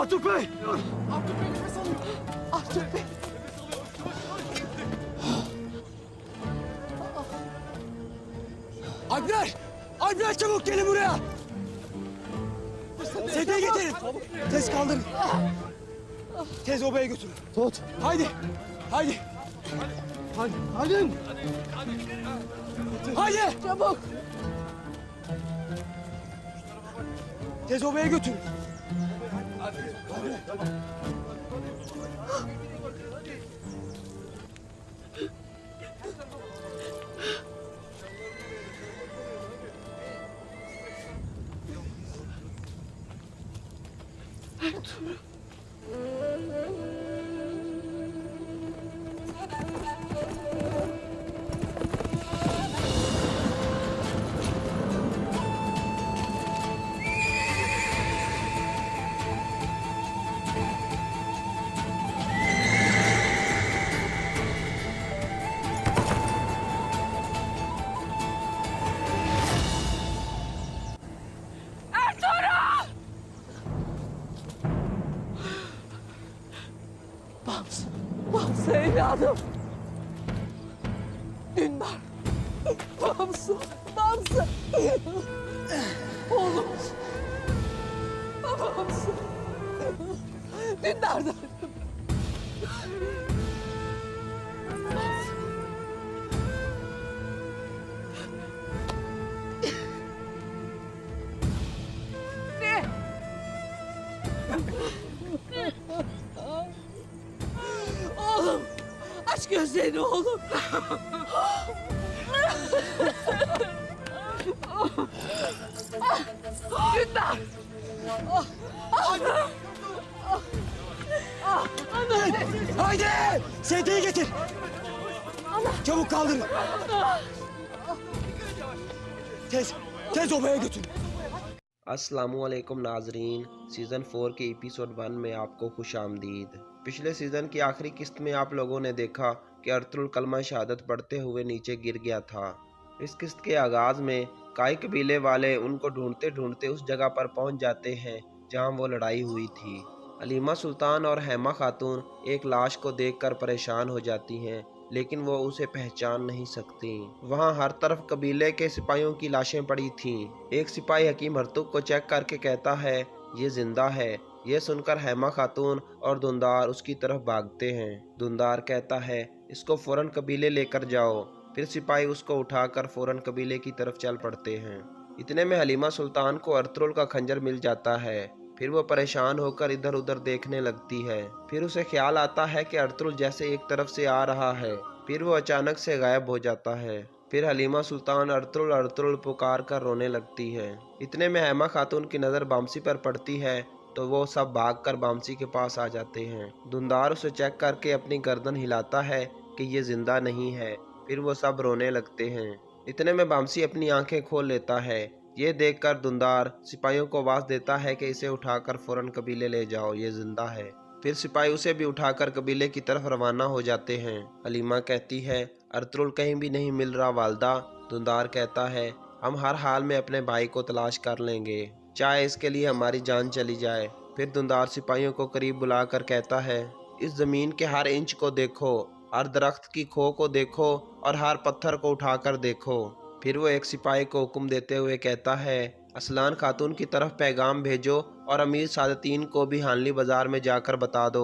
Artur Bey! Artur Bey nefes alın. Artur Bey. Alpler! Alpler çabuk gelin buraya! Sedyeyi getirin. Tez kaldırın. Tez obaya götürün. Tut. Haydi. Haydi. Hadi. Hadi. Haydi. Çabuk. Tez obaya götürün. Bams. Bams evladım. Dündar. Bams. Bams. Oğlum. Bams. Dündar'dan. Ne? Oğlum, aç gözlerini oğlum. Dündar. Haydi. Sedyeyi getir. Çabuk kaldırın. Tez obaya götürün. अस्सलामुअलैकुम नाजरीन, season 4 के episode 1 में आपको खुश आमदीद। पिछले season की आखिरी किस्त में आप लोगों ने देखा कि अर्तुल कलमा शहादत पढ़ते हुए नीचे गिर गया था। इस किस्त के आगाज़ में काई कबीले वाले उनको ढूंढते ढूंढते उस जगह पर पहुंच जाते हैं जहां वो लड़ाई हुई थी। हलीमा सुल्तान और हेमा खातून एक लाश को देखकर परेशान हो जाती हैं, लेकिन वो उसे पहचान नहीं सकती। वहाँ हर तरफ कबीले के सिपाहियों की लाशें पड़ी थीं। एक सिपाही हकीम हरतुक को चेक करके कहता है ये जिंदा है। ये सुनकर हेमा खातून और दुंदार उसकी तरफ भागते हैं। दुंदार कहता है इसको फौरन कबीले लेकर जाओ। फिर सिपाही उसको उठाकर फौरन कबीले की तरफ चल पड़ते हैं। इतने में हलीमा सुल्तान को अर्तुल का खंजर मिल जाता है। फिर वो परेशान होकर इधर उधर देखने लगती है। फिर उसे ख्याल आता है कि अर्तुल जैसे एक तरफ से आ रहा है, फिर वो अचानक से गायब हो जाता है। फिर हलीमा सुल्तान अर्तुल अर्तुल पुकार कर रोने लगती है। इतने में हेमा खातून की नज़र बामसी पर पड़ती है तो वो सब भागकर बामसी के पास आ जाते हैं। दुंदार उसे चेक करके अपनी गर्दन हिलाता है कि ये जिंदा नहीं है। फिर वो सब रोने लगते हैं। इतने में बामसी अपनी आंखें खोल लेता है। ये देखकर दुंदार सिपाहियों को आवाज़ देता है कि इसे उठाकर फौरन कबीले ले जाओ, ये जिंदा है। फिर सिपाही उसे भी उठाकर कबीले की तरफ रवाना हो जाते हैं। हलीमा कहती है अर्तुल कहीं भी नहीं मिल रहा वालदा। दुंदार कहता है हम हर हाल में अपने भाई को तलाश कर लेंगे, चाहे इसके लिए हमारी जान चली जाए। फिर दुंदार सिपाहियों को करीब बुलाकर कहता है इस ज़मीन के हर इंच को देखो, हर दरख्त की खो को देखो और हर पत्थर को उठाकर देखो। फिर वो एक सिपाही को हुक्म देते हुए कहता है असलान खातून की तरफ पैगाम भेजो और अमीर सादतीन को भी हानली बाज़ार में जाकर बता दो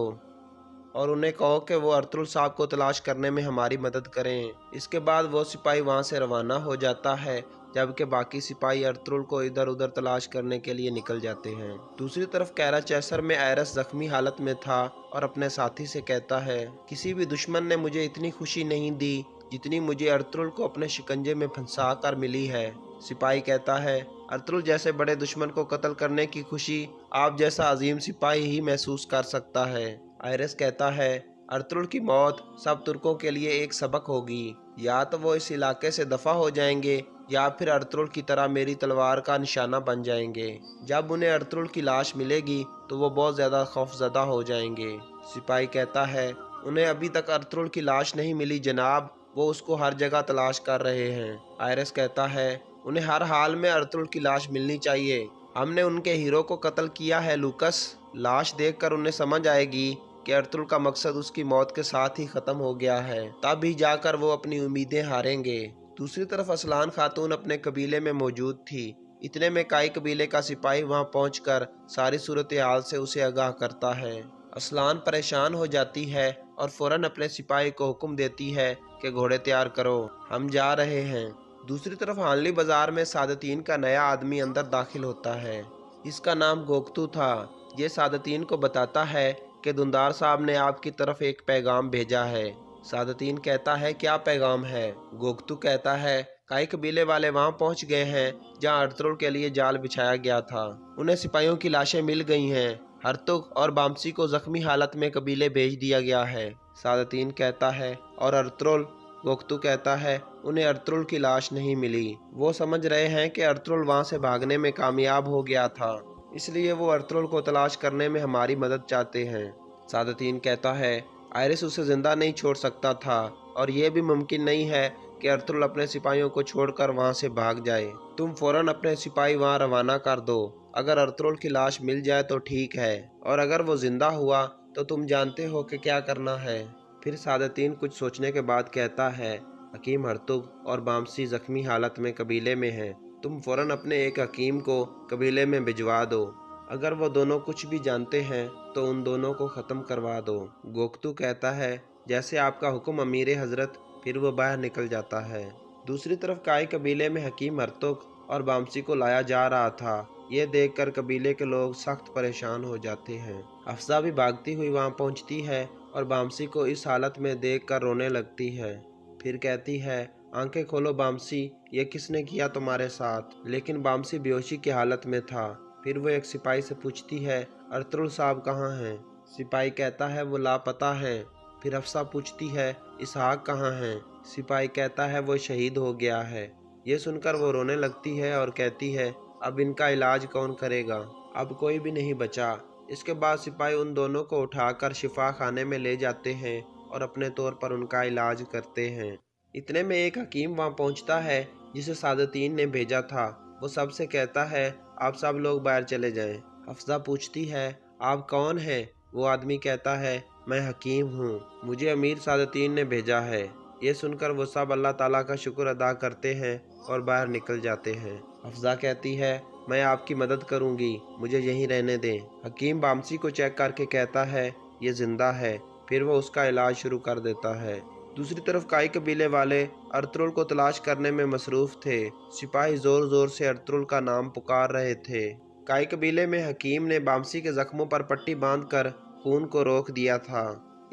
और उन्हें कहो कि वो अर्तुल साहब को तलाश करने में हमारी मदद करें। इसके बाद वो सिपाही वहाँ से रवाना हो जाता है, जबकि बाकी सिपाही अर्तुल को इधर उधर तलाश करने के लिए निकल जाते हैं। दूसरी तरफ कैरा चैसर में आयरस जख्मी हालत में था और अपने साथी से कहता है किसी भी दुश्मन ने मुझे इतनी खुशी नहीं दी जितनी मुझे अर्तुल को अपने शिकंजे में फंसा कर मिली है। सिपाही कहता है अर्तुल जैसे बड़े दुश्मन को कत्ल करने की खुशी आप जैसा अजीम सिपाही ही महसूस कर सकता है। आयरस कहता है अर्तुल की मौत सब तुर्कों के लिए एक सबक होगी, या तो वो इस इलाके से दफा हो जाएंगे या फिर अर्तुल की तरह मेरी तलवार का निशाना बन जाएंगे। जब उन्हें अर्तुल की लाश मिलेगी तो वो बहुत ज़्यादा खौफजदा हो जाएंगे। सिपाही कहता है उन्हें अभी तक अर्तुल की लाश नहीं मिली जनाब, वो उसको हर जगह तलाश कर रहे हैं। आयरस कहता है उन्हें हर हाल में अर्तुल की लाश मिलनी चाहिए। हमने उनके हीरो को कत्ल किया है लूकस। लाश देखकर उन्हें समझ आएगी कि अर्तुल का मकसद उसकी मौत के साथ ही खत्म हो गया है, तब ही जाकर वो अपनी उम्मीदें हारेंगे। दूसरी तरफ असलान खातून अपने कबीले में मौजूद थी। इतने में काई कबीले का सिपाही वहां पहुंचकर सारी सूरत हाल से उसे आगाह करता है। असलान परेशान हो जाती है और फौरन अपने सिपाही को हुक्म देती है कि घोड़े तैयार करो, हम जा रहे हैं। दूसरी तरफ हानली बाजार में सादतीन का नया आदमी अंदर दाखिल होता है। इसका नाम गोकतू था। ये सादतीन को बताता है कि दुंदार साहब ने आपकी तरफ एक पैगाम भेजा है। सादतीन कहता है क्या पैगाम है? गोकतू कहता है काई कबीले वाले वहां पहुंच गए हैं जहां अर्तुल के लिए जाल बिछाया गया था। उन्हें सिपाहियों की लाशें मिल गई हैं। हरतुक और बामसी को जख्मी हालत में कबीले भेज दिया गया है। सादतीन कहता है और अर्तुल? गोकतू कहता है उन्हें अर्तुल की लाश नहीं मिली। वो समझ रहे हैं कि अर्तुल वहां से भागने में कामयाब हो गया था, इसलिए वो अर्तुल को तलाश करने में हमारी मदद चाहते हैं। सादतीन कहता है आयरिस उसे जिंदा नहीं छोड़ सकता था और ये भी मुमकिन नहीं है कि अर्तुल अपने सिपाहियों को छोड़कर वहां से भाग जाए। तुम फौरन अपने सिपाही वहां रवाना कर दो। अगर अर्तुल की लाश मिल जाए तो ठीक है, और अगर वो जिंदा हुआ तो तुम जानते हो कि क्या करना है। फिर सादतीन कुछ सोचने के बाद कहता है हकीम हरतुग और बामसी जख्मी हालत में कबीले में हैं। तुम फौरन अपने एक हकीम को कबीले में भिजवा दो। अगर वो दोनों कुछ भी जानते हैं तो उन दोनों को ख़त्म करवा दो। गोकतू कहता है जैसे आपका हुक्म अमीर हजरत। फिर वो बाहर निकल जाता है। दूसरी तरफ काई कबीले में हकीम हरतुग और बामसी को लाया जा रहा था। ये देखकर कबीले के लोग सख्त परेशान हो जाते हैं। अफजा भी भागती हुई वहाँ पहुँचती है और बामसी को इस हालत में देखकर रोने लगती है। फिर कहती है आंखें खोलो बामसी, ये किसने किया तुम्हारे साथ? लेकिन बामसी बेहोशी की हालत में था। फिर वो एक सिपाही से पूछती है अर्तुल साहब कहाँ हैं? सिपाही कहता है वो लापता है। फिर अफसा पूछती है इसहाक कहाँ हैं? सिपाही कहता है वो शहीद हो गया है। ये सुनकर वो रोने लगती है और कहती है अब इनका इलाज कौन करेगा? अब कोई भी नहीं बचा। इसके बाद सिपाही उन दोनों को उठाकर शिफा खाने में ले जाते हैं और अपने तौर पर उनका इलाज करते हैं। इतने में एक हकीम वहाँ पहुँचता है जिसे सादतीन ने भेजा था। वो सबसे कहता है आप सब लोग बाहर चले जाएं। अफजा पूछती है आप कौन हैं? वो आदमी कहता है मैं हकीम हूँ, मुझे अमीर सादतीन ने भेजा है। ये सुनकर वो सब अल्लाह ताला का शुक्र अदा करते हैं और बाहर निकल जाते हैं। अफजा कहती है मैं आपकी मदद करूँगी, मुझे यहीं रहने दें। हकीम बामसी को चेक करके कहता है ये जिंदा है। फिर वो उसका इलाज शुरू कर देता है। दूसरी तरफ काई कबीले वाले अर्तुल को तलाश करने में मसरूफ़ थे। सिपाही ज़ोर ज़ोर से अर्तुल का नाम पुकार रहे थे। काई कबीले में हकीम ने बामसी के जख्मों पर पट्टी बांधकर खून को रोक दिया था।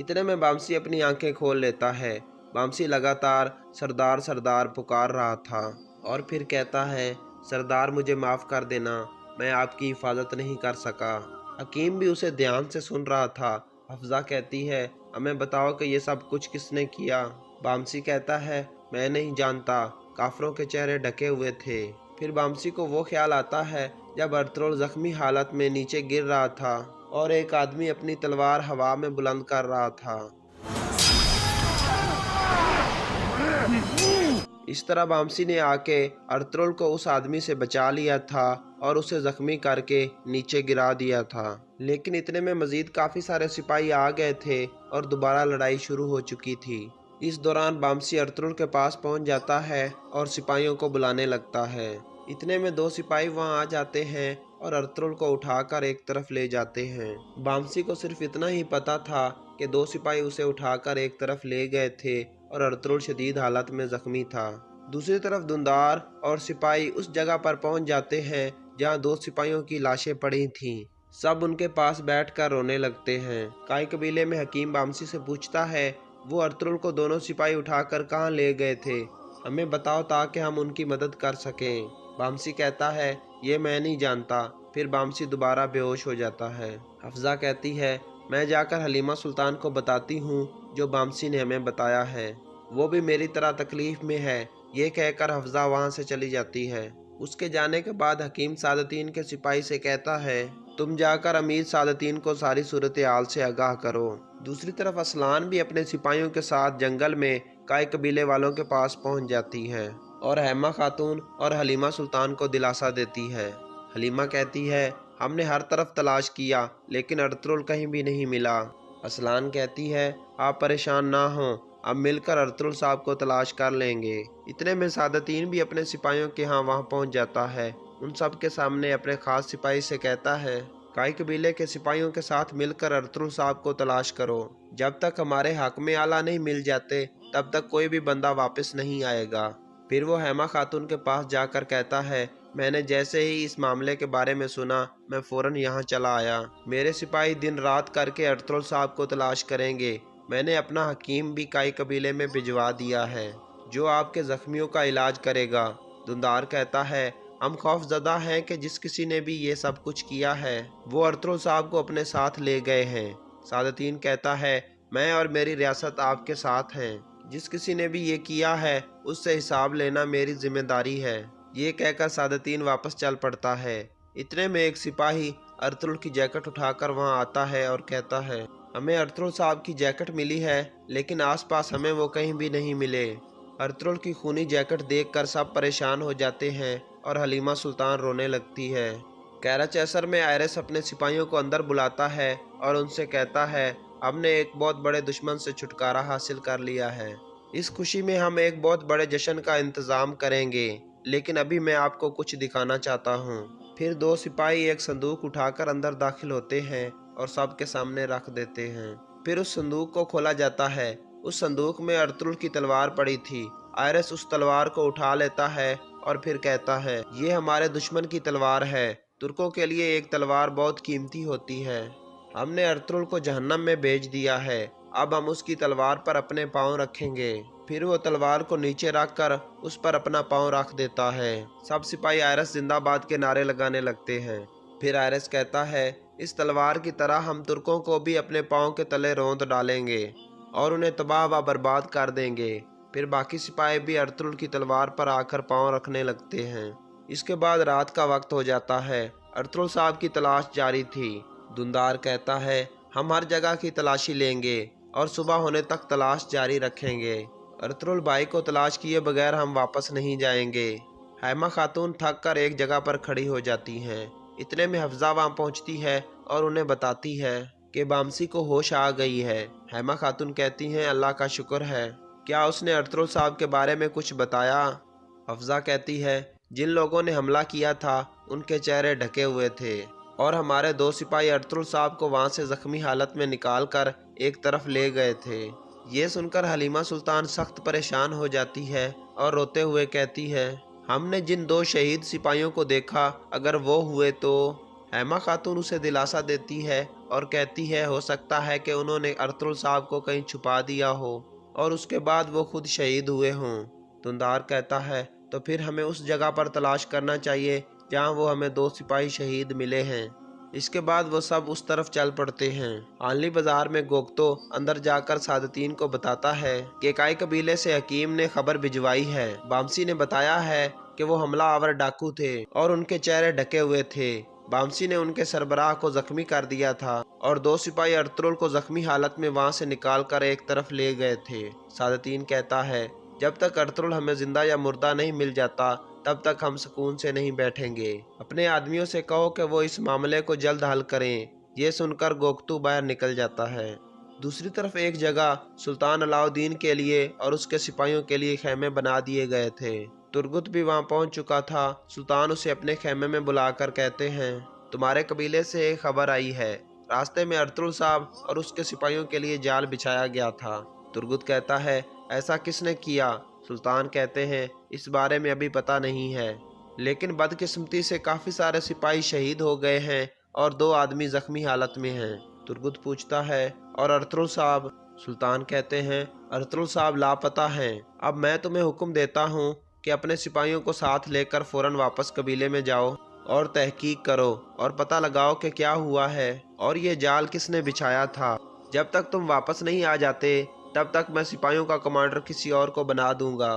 इतने में बामसी अपनी आंखें खोल लेता है। बामसी लगातार सरदार सरदार पुकार रहा था और फिर कहता है सरदार मुझे माफ़ कर देना, मैं आपकी हिफाजत नहीं कर सका। हकीम भी उसे ध्यान से सुन रहा था। अफजा कहती है हमें बताओ कि ये सब कुछ किसने किया? बामसी कहता है मैं नहीं जानता, काफरों के चेहरे ढके हुए थे। फिर बामसी को वो ख्याल आता है जब अर्तुल जख्मी हालत में नीचे गिर रहा था और एक आदमी अपनी तलवार हवा में बुलंद कर रहा था। इस तरह बामसी ने आके अर्तुल को उस आदमी से बचा लिया था और उसे जख्मी करके नीचे गिरा दिया था। लेकिन इतने में मजीद काफ़ी सारे सिपाही आ गए थे और दोबारा लड़ाई शुरू हो चुकी थी। इस दौरान बामसी अर्तुल के पास पहुंच जाता है और सिपाहियों को बुलाने लगता है। इतने में दो सिपाही वहां आ जाते हैं और अर्तुल को उठाकर एक तरफ ले जाते हैं। बामसी को सिर्फ इतना ही पता था कि दो सिपाही उसे उठाकर एक तरफ ले गए थे और अर्तुल शदीद हालत में जख्मी था। दूसरी तरफ दुंदार और सिपाही उस जगह पर पहुंच जाते हैं जहां दो सिपाहियों की लाशें पड़ी थीं। सब उनके पास बैठकर रोने लगते हैं। काई कबीले में हकीम बामसी से पूछता है वो अर्तुल को दोनों सिपाही उठाकर कहाँ ले गए थे? हमें बताओ ताकि हम उनकी मदद कर सकें। बामसी कहता है ये मैं नहीं जानता। फिर बामसी दोबारा बेहोश हो जाता है। अफजा कहती है मैं जाकर हलीमा सुल्तान को बताती हूँ जो बामसी ने हमें बताया है, वो भी मेरी तरह तकलीफ में है। ये कहकर हफ्जा वहाँ से चली जाती है। उसके जाने के बाद हकीम सादतीन के सिपाही से कहता है तुम जाकर अमीर सादतीन को सारी सूरत हाल से आगाह करो। दूसरी तरफ असलान भी अपने सिपाहियों के साथ जंगल में काई कबीले वालों के पास पहुंच जाती है और हैमा खातून और हलीमा सुल्तान को दिलासा देती है। हलीमा कहती है, हमने हर तरफ तलाश किया लेकिन अर्तुगरुल कहीं भी नहीं मिला। असलान कहती है, आप परेशान ना हों, अब मिलकर अर्तुगरुल साहब को तलाश कर लेंगे। इतने में सादतीन भी अपने सिपाहियों के यहाँ वहाँ पहुँच जाता है। उन सब के सामने अपने खास सिपाही से कहता है, काई कबीले के सिपाहियों के साथ मिलकर अर्तुगरुल साहब को तलाश करो। जब तक हमारे हाकिम आला नहीं मिल जाते तब तक कोई भी बंदा वापस नहीं आएगा। फिर वो हेमा खातून के पास जाकर कहता है, मैंने जैसे ही इस मामले के बारे में सुना मैं फ़ौरन यहाँ चला आया। मेरे सिपाही दिन रात करके अर्तुगरुल साहब को तलाश करेंगे। मैंने अपना हकीम भी काई कबीले में भिजवा दिया है जो आपके जख्मियों का इलाज करेगा। दुंदार कहता है, हम खौफजदा हैं कि जिस किसी ने भी ये सब कुछ किया है वो अर्तुगरुल साहब को अपने साथ ले गए हैं। सादतीन कहता है, मैं और मेरी रियासत आपके साथ हैं। जिस किसी ने भी ये किया है उससे हिसाब लेना मेरी जिम्मेदारी है। ये कहकर सादतीन वापस चल पड़ता है। इतने में एक सिपाही अर्तुगरुल की जैकेट उठाकर वहाँ आता है और कहता है, हमें अर्तुगरुल साहब की जैकेट मिली है लेकिन आसपास हमें वो कहीं भी नहीं मिले। अर्तुगरुल की खूनी जैकेट देखकर सब परेशान हो जाते हैं और हलीमा सुल्तान रोने लगती है। कैराचैसर में आयरस अपने सिपाहियों को अंदर बुलाता है और उनसे कहता है, हमने एक बहुत बड़े दुश्मन से छुटकारा हासिल कर लिया है। इस खुशी में हम एक बहुत बड़े जश्न का इंतज़ाम करेंगे, लेकिन अभी मैं आपको कुछ दिखाना चाहता हूँ। फिर दो सिपाही एक संदूक उठाकर अंदर दाखिल होते हैं और सबके सामने रख देते हैं। फिर उस संदूक को खोला जाता है। उस संदूक में अर्तुगरुल की तलवार पड़ी थी। आयरस उस तलवार को उठा लेता है और फिर कहता है, ये हमारे दुश्मन की तलवार है। तुर्कों के लिए एक तलवार बहुत कीमती होती है। हमने अर्तुगरुल को जहन्नम में भेज दिया है। अब हम उसकी तलवार पर अपने पाँव रखेंगे। फिर वो तलवार को नीचे रखकर उस पर अपना पाँव रख देता है। सब सिपाही आयरस जिंदाबाद के नारे लगाने लगते हैं। फिर आयरस कहता है, इस तलवार की तरह हम तुर्कों को भी अपने पाँव के तले रौंद डालेंगे और उन्हें तबाह व बर्बाद कर देंगे। फिर बाकी सिपाही भी अर्तुगरुल की तलवार पर आकर पाँव रखने लगते हैं। इसके बाद रात का वक्त हो जाता है। अर्तुगरुल साहब की तलाश जारी थी। दुंदार कहता है, हम हर जगह की तलाशी लेंगे और सुबह होने तक तलाश जारी रखेंगे। अर्तुगरुल भाई को तलाश किए बगैर हम वापस नहीं जाएंगे। हेमा खातून थक कर एक जगह पर खड़ी हो जाती हैं। इतने में हफ्जा वहाँ पहुँचती है और उन्हें बताती है कि बामसी को होश आ गई है। हेमा खातून कहती हैं, अल्लाह का शुक्र है। क्या उसने अर्तुगरुल साहब के बारे में कुछ बताया? हफ्जा कहती है, जिन लोगों ने हमला किया था उनके चेहरे ढके हुए थे और हमारे दो सिपाही अर्तुगरुल साहब को वहाँ से जख्मी हालत में निकाल कर एक तरफ ले गए थे। ये सुनकर हलीमा सुल्तान सख्त परेशान हो जाती है और रोते हुए कहती है, हमने जिन दो शहीद सिपाहियों को देखा अगर वो हुए तो। हेमा खातून उसे दिलासा देती है और कहती है, हो सकता है कि उन्होंने अर्तुगरुल साहब को कहीं छुपा दिया हो और उसके बाद वो खुद शहीद हुए हों। दुंदार कहता है, तो फिर हमें उस जगह पर तलाश करना चाहिए जहाँ वो हमें दो सिपाही शहीद मिले हैं। इसके बाद वो सब उस तरफ चल पड़ते हैं। आनली बाजार में गोगतो अंदर जाकर सादतीन को बताता है कि काई कबीले से हकीम ने खबर भिजवाई है। बामसी ने बताया है कि वो हमला आवर डाकू थे और उनके चेहरे ढके हुए थे। बामसी ने उनके सरबराह को जख्मी कर दिया था और दो सिपाही अर्तुगरुल को जख्मी हालत में वहाँ से निकाल कर एक तरफ ले गए थे। सादतीन कहता है, जब तक अर्तुगरुल हमें जिंदा या मुर्दा नहीं मिल जाता तब तक हम सुकून से नहीं बैठेंगे। अपने आदमियों से कहो कि वो इस मामले को जल्द हल करें। ये सुनकर गोगतू बाहर निकल जाता है। दूसरी तरफ एक जगह सुल्तान अलाउद्दीन के लिए और उसके सिपाहियों के लिए खेमे बना दिए गए थे। तुर्गुत भी वहां पहुंच चुका था। सुल्तान उसे अपने खेमे में बुलाकर कहते हैं, तुम्हारे कबीले से एक खबर आई है। रास्ते में अर्तुगरुल साहब और उसके सिपाहियों के लिए जाल बिछाया गया था। तुर्गुत कहता है, ऐसा किसने किया? सुल्तान कहते हैं, इस बारे में अभी पता नहीं है, लेकिन बदकिस्मती से काफ़ी सारे सिपाही शहीद हो गए हैं और दो आदमी जख्मी हालत में हैं। तुर्गुत पूछता है, और अर्तुगरुल साहब? सुल्तान कहते हैं, अर्तुगरुल साहब लापता हैं। अब मैं तुम्हें हुक्म देता हूँ कि अपने सिपाहियों को साथ लेकर फ़ौरन वापस कबीले में जाओ और तहकीक करो और पता लगाओ कि क्या हुआ है और ये जाल किसने बिछाया था। जब तक तुम वापस नहीं आ जाते तब तक मैं सिपाहियों का कमांडर किसी और को बना दूंगा।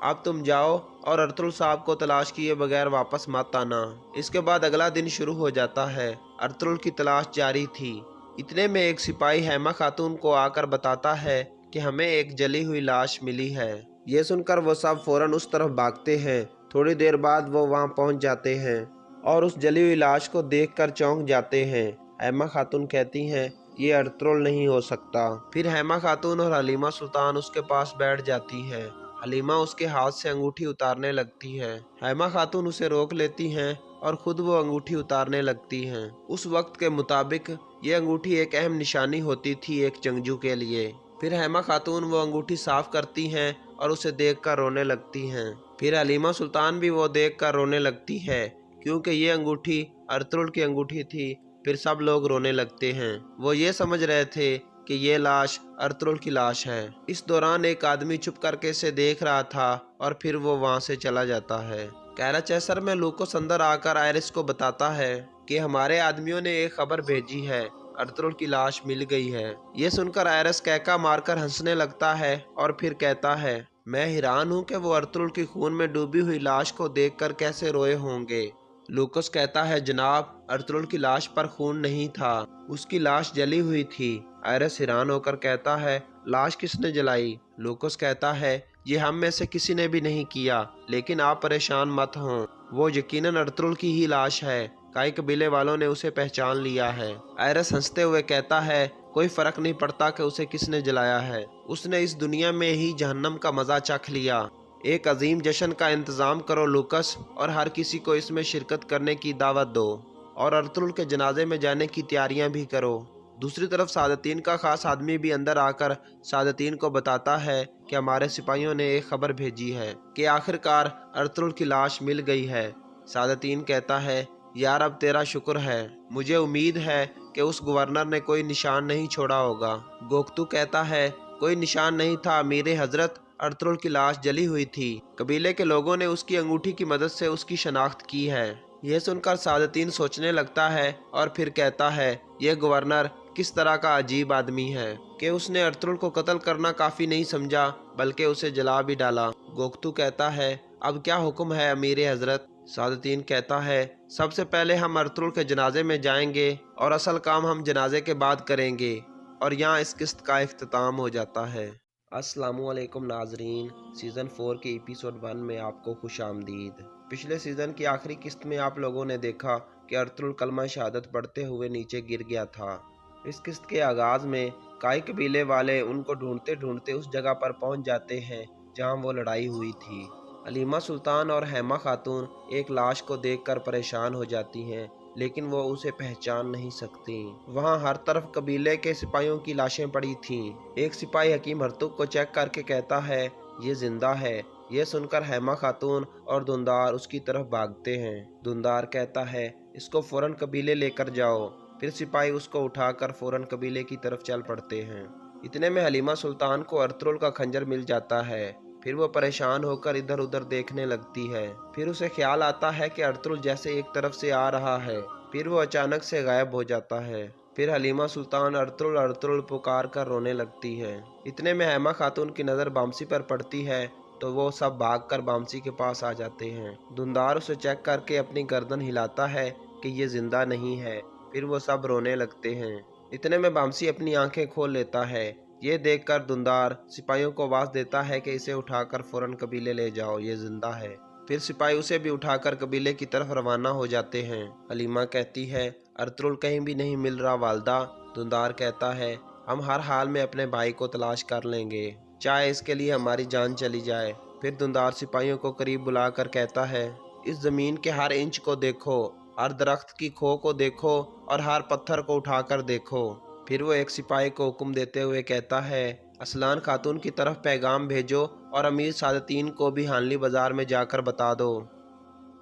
अब तुम जाओ और अर्तुगरुल साहब को तलाश किए बगैर वापस मत आना। इसके बाद अगला दिन शुरू हो जाता है। अर्तुगरुल की तलाश जारी थी। इतने में एक सिपाही हेमा खातून को आकर बताता है कि हमें एक जली हुई लाश मिली है। ये सुनकर वो सब फौरन उस तरफ भागते हैं। थोड़ी देर बाद वो वहाँ पहुँच जाते हैं। और उस जली हुई लाश को देखकर चौंक जाते हैं। हेमा खातून कहती हैं, ये अर्तुल नहीं हो सकता। फिर हेमा खातून और हलीमा सुल्तान उसके पास बैठ जाती है। हलीमा उसके हाथ से अंगूठी उतारने लगती है। हेमा खातून उसे रोक लेती हैं और खुद वो अंगूठी उतारने लगती हैं। उस वक्त के मुताबिक ये अंगूठी एक अहम निशानी होती थी एक जंगजू के लिए। फिर हेमा खातून वो अंगूठी साफ करती हैं और उसे देखकर रोने लगती हैं। फिर हलीमा सुल्तान भी वो देखकर रोने लगती है, क्योंकि ये अंगूठी अर्तुल की अंगूठी थी। फिर सब लोग रोने लगते हैं। वो ये समझ रहे थे कि ये लाश अर्तुल की लाश है। इस दौरान एक आदमी चुप करके इसे देख रहा था और फिर वो वहाँ से चला जाता है। कैराचेसर में लूकोस अंदर आकर आयरिस को बताता है कि हमारे आदमियों ने एक खबर भेजी है, अर्तुल की लाश मिल गई है। ये सुनकर आयरिस कहका मारकर हंसने लगता है और फिर कहता है, मैं हैरान हूँ कि वो अर्तुल की खून में डूबी हुई लाश को देखकर कैसे रोए होंगे। लूकोस कहता है, जनाब, अर्तुल की लाश पर खून नहीं था, उसकी लाश जली हुई थी। आयरिस हैरान होकर कहता है, लाश किसने जलाई? लूकोस कहता है, ये हम में से किसी ने भी नहीं किया, लेकिन आप परेशान मत हों, वो यकीनन अर्तुल की ही लाश है। कई कबीले वालों ने उसे पहचान लिया है। आयरिस हंसते हुए कहता है, कोई फर्क नहीं पड़ता कि उसे किसने जलाया है, उसने इस दुनिया में ही जहन्नम का मजा चख लिया। एक अजीम जश्न का इंतजाम करो लूकस, और हर किसी को इसमें शिरकत करने की दावत दो और अर्तुल के जनाजे में जाने की तैयारियां भी करो। दूसरी तरफ सादतीन का खास आदमी भी अंदर आकर सादतीन को बताता है कि हमारे सिपाहियों ने एक खबर भेजी है कि आखिरकार अर्तुल की लाश मिल गई है। सादतीन कहता है, यार अब तेरा शुक्र है, मुझे उम्मीद है कि उस गवर्नर ने कोई निशान नहीं छोड़ा होगा। गोख्तू कहता है, कोई निशान नहीं था अमीर हजरत, अर्तुल की लाश जली हुई थी। कबीले के लोगों ने उसकी अंगूठी की मदद से उसकी शनाख्त की है। यह सुनकर सादतीन सोचने लगता है और फिर कहता है, यह गवर्नर किस तरह का अजीब आदमी है कि उसने अर्तुल को कत्ल करना काफी नहीं समझा, बल्कि उसे जला भी डाला। गोख्तू कहता है, अब क्या हुक्म है अमीर हजरत? सादतीन कहता है, सबसे पहले हम अर्तुल के जनाजे में जाएंगे और असल काम हम जनाजे के बाद करेंगे। और यहाँ इस किस्त का इख्तिताम हो जाता है। अस्सलामुअलैकुम नाजरीन, सीज़न 4 के एपिसोड 1 में आपको खुश आमदीद। पिछले सीज़न की आखिरी किस्त में आप लोगों ने देखा कि अर्तुल कलमा शहादत पढ़ते हुए नीचे गिर गया था। इस किस्त के आगाज़ में कई कबीले वाले उनको ढूंढते ढूंढते उस जगह पर पहुंच जाते हैं जहां वो लड़ाई हुई थी। हलीमा सुल्तान और हेमा खातून एक लाश को देखकर परेशान हो जाती हैं, लेकिन वो उसे पहचान नहीं सकती। वहाँ हर तरफ कबीले के सिपाहियों की लाशें पड़ी थीं। एक सिपाही हकीम हरतुक को चेक करके कहता है, ये जिंदा है। ये सुनकर हेमा खातून और दुंदार उसकी तरफ भागते हैं। दुंदार कहता है, इसको फौरन कबीले लेकर जाओ। फिर सिपाही उसको उठाकर फौरन कबीले की तरफ चल पड़ते हैं। इतने में हलीमा सुल्तान को अर्तुल का खंजर मिल जाता है। फिर वो परेशान होकर इधर उधर देखने लगती है। फिर उसे ख्याल आता है कि अर्तुल जैसे एक तरफ से आ रहा है, फिर वो अचानक से गायब हो जाता है। फिर हलीमा सुल्तान अर्तुल अर्तुल पुकार कर रोने लगती है। इतने में हेमा खातून की नज़र बामसी पर पड़ती है, तो वो सब भागकर बामसी के पास आ जाते हैं। दुंदार उसे चेक करके अपनी गर्दन हिलाता है कि ये जिंदा नहीं है। फिर वो सब रोने लगते हैं। इतने में बामसी अपनी आंखें खोल लेता है। ये देखकर दुंदार सिपाहियों को आवाज देता है कि इसे उठाकर फौरन कबीले ले जाओ, ये जिंदा है। फिर सिपाही उसे भी उठाकर कबीले की तरफ रवाना हो जाते हैं। हलीमा कहती है, अर्तुल कहीं भी नहीं मिल रहा वालदा। दुंदार कहता है, हम हर हाल में अपने भाई को तलाश कर लेंगे, चाहे इसके लिए हमारी जान चली जाए। फिर दुंदार सिपाहियों को करीब बुलाकर कहता है, इस जमीन के हर इंच को देखो, हर दरख्त की खो को देखो और हर पत्थर को उठाकर देखो। फिर वो एक सिपाही को हुक्म देते हुए कहता है, असलान खातून की तरफ पैगाम भेजो और अमीर सादतीन को भी हानली बाजार में जाकर बता दो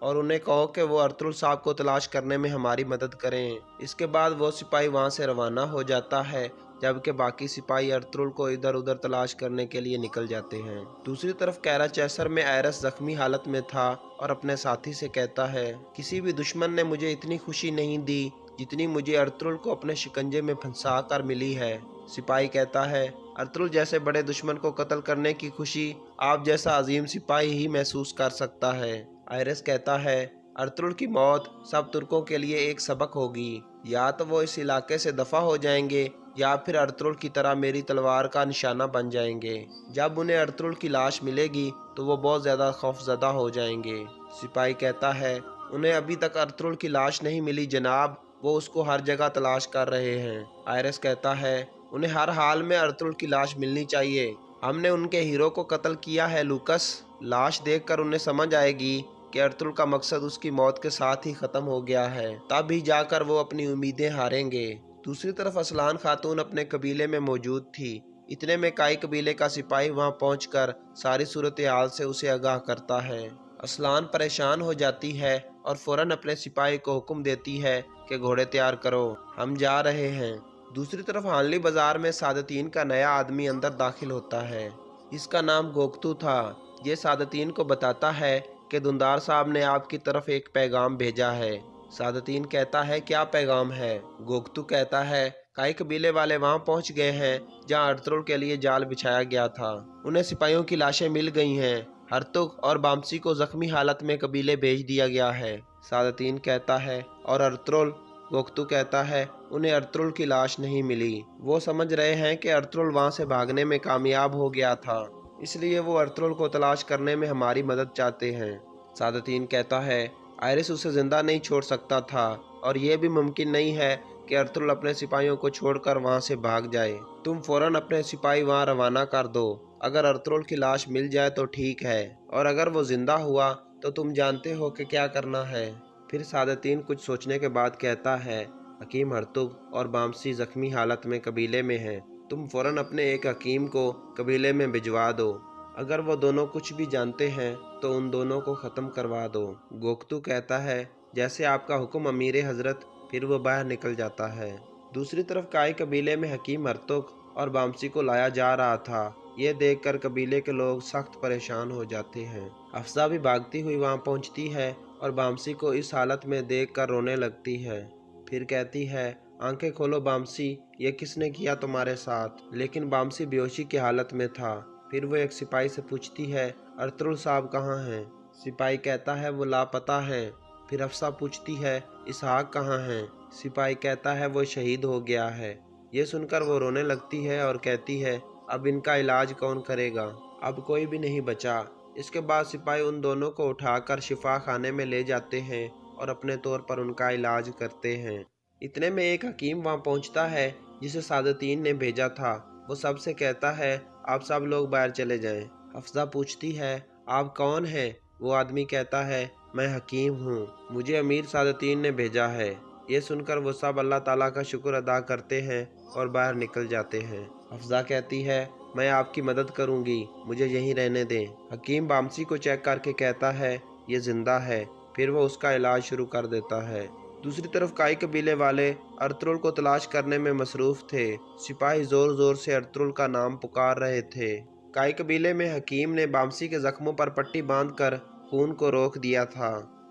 और उन्हें कहो कि वो अर्तुल साहब को तलाश करने में हमारी मदद करें। इसके बाद वो सिपाही वहाँ से रवाना हो जाता है, जबकि बाकी सिपाही अर्तुल को इधर उधर तलाश करने के लिए निकल जाते हैं। दूसरी तरफ कैराचेसर में आयरिस जख्मी हालत में था और अपने साथी से कहता है, किसी भी दुश्मन ने मुझे इतनी खुशी नहीं दी जितनी मुझे अर्तुल को अपने शिकंजे में फंसा कर मिली है। सिपाही कहता है, अर्तुल जैसे बड़े दुश्मन को कत्ल करने की खुशी आप जैसा अजीम सिपाही ही महसूस कर सकता है। आयरिस कहता है, अर्तुल की मौत सब तुर्कों के लिए एक सबक होगी। या तो वो इस इलाके से दफा हो जाएंगे या फिर अर्तुल की तरह मेरी तलवार का निशाना बन जाएंगे। जब उन्हें अर्तुल की लाश मिलेगी तो वो बहुत ज़्यादा खौफजदा हो जाएंगे। सिपाही कहता है, उन्हें अभी तक अर्तुगरुल की लाश नहीं मिली जनाब, वो उसको हर जगह तलाश कर रहे हैं। आयरिस कहता है उन्हें हर हाल में अर्तुगरुल की लाश मिलनी चाहिए। हमने उनके हीरो को कत्ल किया है लूकस। लाश देखकर उन्हें समझ आएगी कि अर्तुगरुल का मकसद उसकी मौत के साथ ही खत्म हो गया है, तब ही जाकर वो अपनी उम्मीदें हारेंगे। दूसरी तरफ असलान खातून अपने कबीले में मौजूद थी। इतने में काई कबीले का सिपाही वहां पहुंचकर सारी सूरत हाल से उसे आगाह करता है। असलान परेशान हो जाती है और फौरन अपने सिपाही को हुक्म देती है कि घोड़े तैयार करो, हम जा रहे हैं। दूसरी तरफ हानली बाजार में सादतीन का नया आदमी अंदर दाखिल होता है। इसका नाम गोकतू था। ये सादतीन को बताता है कि दुंदार साहब ने आपकी तरफ एक पैगाम भेजा है। सादतीन कहता है क्या पैगाम है? गोकतू कहता है काई कबीले वाले वहां पहुंच गए हैं जहां अर्तुगरुल के लिए जाल बिछाया गया था। उन्हें सिपाहियों की लाशें मिल गई हैं। हरतुग और बामसी को जख्मी हालत में कबीले भेज दिया गया है। सादतीन कहता है और अर्तुगरुल? गोकतू कहता है उन्हें अर्तुगरुल की लाश नहीं मिली। वो समझ रहे हैं कि अर्तुगरुल वहां से भागने में कामयाब हो गया था, इसलिए वो अर्तुगरुल को तलाश करने में हमारी मदद चाहते हैं। सादतीन कहता है आयरिस उसे जिंदा नहीं छोड़ सकता था और यह भी मुमकिन नहीं है कि अर्तुगरुल अपने सिपाहियों को छोड़कर वहां से भाग जाए। तुम फौरन अपने सिपाही वहां रवाना कर दो। अगर अर्तुगरुल की लाश मिल जाए तो ठीक है, और अगर वो जिंदा हुआ तो तुम जानते हो कि क्या करना है। फिर सादतीन कुछ सोचने के बाद कहता है हकीम हरतुग और बामसी जख्मी हालत में कबीले में हैं। तुम फौरन अपने एक हकीम को कबीले में भिजवा दो। अगर वो दोनों कुछ भी जानते हैं तो उन दोनों को ख़त्म करवा दो। गोकतू कहता है जैसे आपका हुक्म अमीर हजरत। फिर वो बाहर निकल जाता है। दूसरी तरफ काई कबीले में हकीम हरतुग और बामसी को लाया जा रहा था। ये देखकर कबीले के लोग सख्त परेशान हो जाते हैं। अफजा भी भागती हुई वहां पहुंचती है और बामसी को इस हालत में देखकर रोने लगती है। फिर कहती है आंखें खोलो बामसी, ये किसने किया तुम्हारे साथ? लेकिन बामसी बेहोशी की हालत में था। फिर वो एक सिपाही से पूछती है अर्तुगरुल साहब कहाँ हैं? सिपाही कहता है वो लापता हैं। फिर अफसा पूछती है इसहाक कहाँ हैं? सिपाही कहता है वो शहीद हो गया है। ये सुनकर वो रोने लगती है और कहती है अब इनका इलाज कौन करेगा? अब कोई भी नहीं बचा। इसके बाद सिपाही उन दोनों को उठाकर शिफा खाने में ले जाते हैं और अपने तौर पर उनका इलाज करते हैं। इतने में एक हकीम वहां पहुंचता है जिसे सादतीन ने भेजा था। वो सबसे कहता है आप सब लोग बाहर चले जाएं। अफजा पूछती है आप कौन हैं? वो आदमी कहता है मैं हकीम हूँ, मुझे अमीर सादतीन ने भेजा है। ये सुनकर वो सब अल्लाह ताला का शुक्र अदा करते हैं और बाहर निकल जाते हैं। अफजा कहती है मैं आपकी मदद करूंगी, मुझे यहीं रहने दें। हकीम बामसी को चेक करके कहता है ये जिंदा है। फिर वो उसका इलाज शुरू कर देता है। दूसरी तरफ काई कबीले वाले अर्तुगरुल को तलाश करने में मसरूफ थे। सिपाही जोर जोर से अर्तुगरुल का नाम पुकार रहे थे। काई कबीले में हकीम ने बामसी के जख्मों पर पट्टी बांधकर खून को रोक दिया था।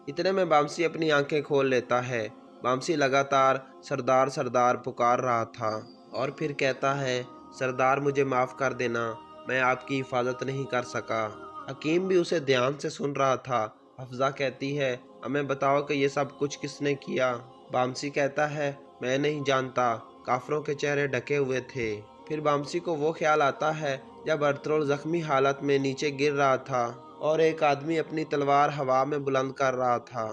इतने में बामसी अपनी आंखें खोल लेता है। बामसी लगातार सरदार सरदार पुकार रहा था और फिर कहता है सरदार मुझे माफ़ कर देना, मैं आपकी हिफाजत नहीं कर सका। हकीम भी उसे ध्यान से सुन रहा था। अफजा कहती है हमें बताओ कि ये सब कुछ किसने किया? बामसी कहता है मैं नहीं जानता, काफरों के चेहरे ढके हुए थे। फिर बामसी को वो ख्याल आता है जब अर्तुगरुल जख्मी हालत में नीचे गिर रहा था और एक आदमी अपनी तलवार हवा में बुलंद कर रहा था।